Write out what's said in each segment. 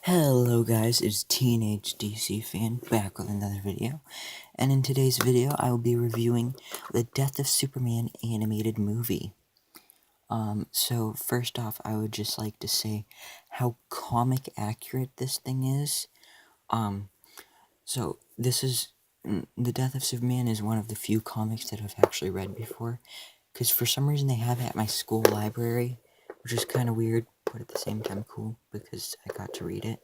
Hello guys, it's Teenage DC Fan back with another video, and in today's video I will be reviewing the Death of Superman animated movie. So first off, I would just like to say how comic accurate this thing is. So this is, the Death of Superman is one of the few comics that I've actually read before, because for some reason they have it at my school library, which is kind of weird, but at the same time cool, because I got to read it.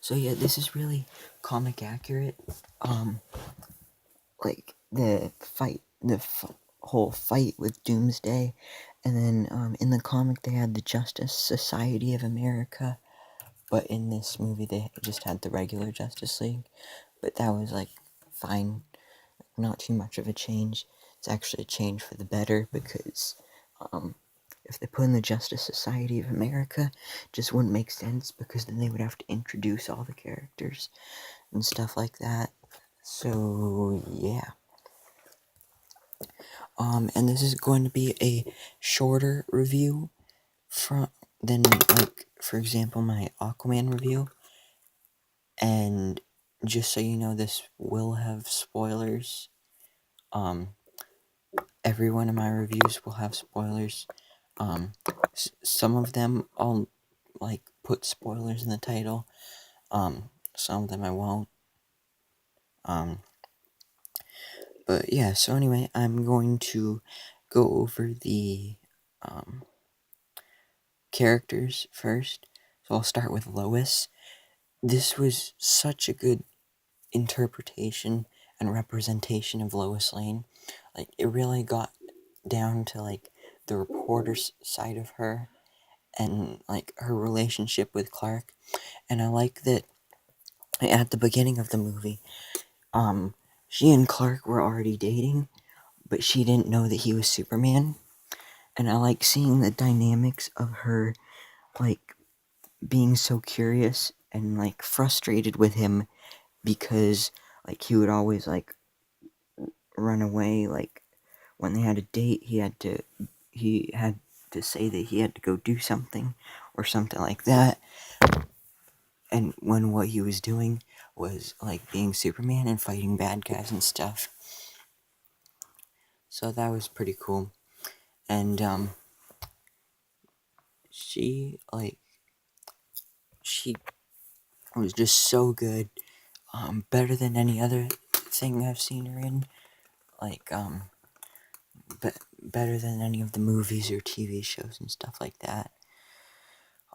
So yeah, this is really comic accurate. Like the fight, whole fight with Doomsday, and then in the comic they had the Justice Society of America, but in this movie they just had the regular Justice League. But that was like fine, not too much of a change. It's actually a change for the better because if they put in the Justice Society of America, it just wouldn't make sense because then they would have to introduce all the characters and stuff like that. So yeah. And this is going to be a shorter review than, like, for example, my Aquaman review. And just so you know, this will have spoilers. Every one of my reviews will have spoilers. Some of them I'll like put spoilers in the title. Some of them I won't. But yeah, so anyway, I'm going to go over the characters first. So I'll start with Lois. This was such a good interpretation and representation of Lois Lane. Like, it really got down to like the reporter's side of her and like her relationship with Clark. And I like that at the beginning of the movie, she and Clark were already dating, but she didn't know that he was Superman. And I like seeing the dynamics of her, like, being so curious and, like, frustrated with him because, like, he would always, like, run away. Like, when they had a date, he had to say that he had to go do something or something like that. And when what he was doing was, like, being Superman and fighting bad guys and stuff. So that was pretty cool. And, she was just so good. Better than any other thing I've seen her in. Like, better than any of the movies or TV shows and stuff like that.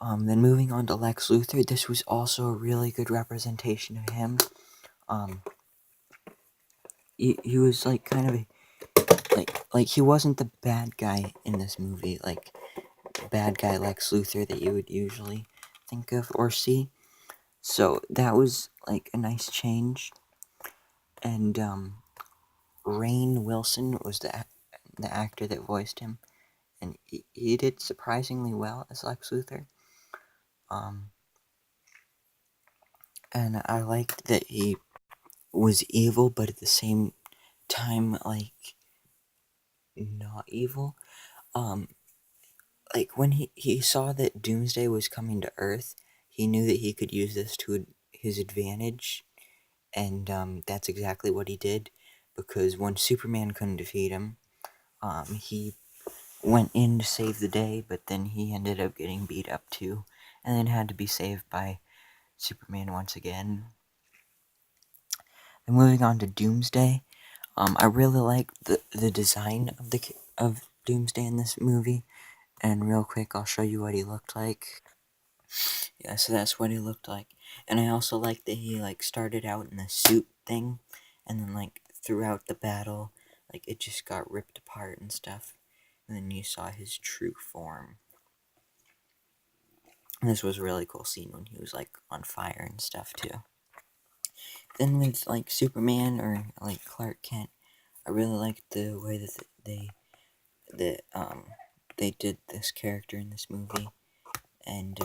Then moving on to Lex Luthor, this was also a really good representation of him. He was like kind of like he wasn't the bad guy in this movie, like bad guy Lex Luthor that you would usually think of or see. So that was like a nice change. And Rainn Wilson was the actor that voiced him, and he did surprisingly well as Lex Luthor. And I liked that he was evil, but at the same time, like, not evil. Like, when he saw that Doomsday was coming to Earth, he knew that he could use this to his advantage, and that's exactly what he did, because when Superman couldn't defeat him, he went in to save the day, but then he ended up getting beat up too, and then had to be saved by Superman once again. And moving on to Doomsday, I really like the design of Doomsday in this movie, and real quick, I'll show you what he looked like. Yeah, so that's what he looked like, and I also like that he like started out in the suit thing, and then like throughout the battle, like it just got ripped apart and stuff, and then you saw his true form. And this was a really cool scene when he was like on fire and stuff too. Then with like Superman or like Clark Kent, I really liked the way that they did this character in this movie. And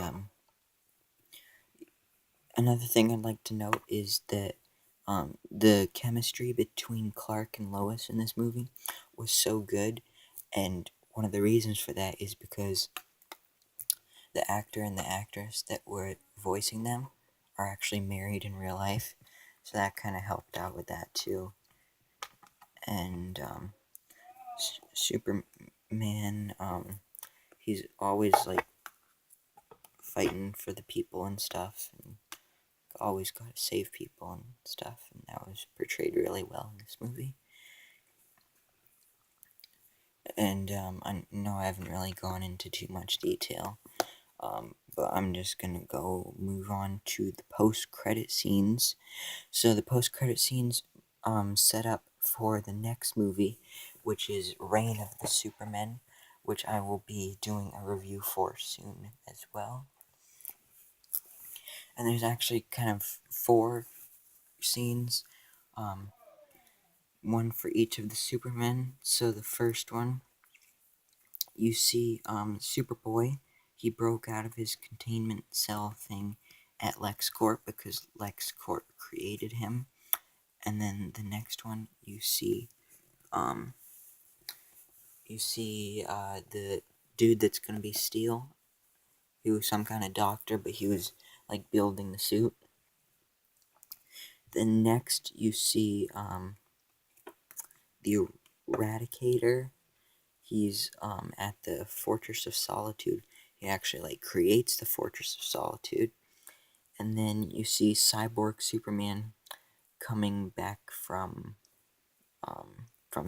another thing I'd like to note is that the chemistry between Clark and Lois in this movie was so good, and one of the reasons for that is because the actor and the actress that were voicing them are actually married in real life, so that kind of helped out with that too. And Superman, he's always like fighting for the people and stuff, and always got to save people and stuff, and that was portrayed really well in this movie. And I know I haven't really gone into too much detail, but I'm just gonna move on to the post-credit scenes. So the post-credit scenes set up for the next movie, which is Reign of the Supermen, which I will be doing a review for soon as well. And there's actually kind of 4 scenes, one for each of the Supermen. So the first one, you see Superboy. He broke out of his containment cell thing at LexCorp because LexCorp created him. And then the next one, you see the dude that's gonna be Steel. He was some kind of doctor, but he was like building the suit. Then next you see the Eradicator. He's at the Fortress of Solitude. He actually like creates the Fortress of Solitude. And then you see Cyborg Superman coming back from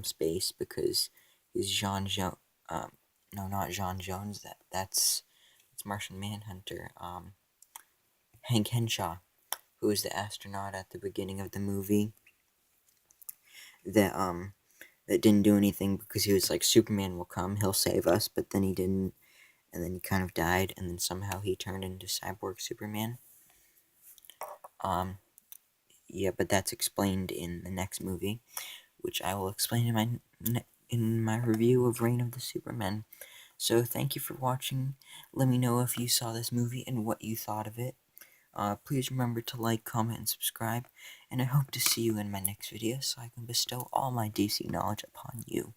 space because he's no, not John Jones. That's Martian Manhunter. Hank Henshaw, who was the astronaut at the beginning of the movie that didn't do anything because he was like, Superman will come, he'll save us, but then he didn't, and then he kind of died, and then somehow he turned into Cyborg Superman. Yeah, but that's explained in the next movie, which I will explain in my review of Reign of the Supermen. So thank you for watching. Let me know if you saw this movie and what you thought of it. Please remember to like, comment, and subscribe, and I hope to see you in my next video so I can bestow all my DC knowledge upon you.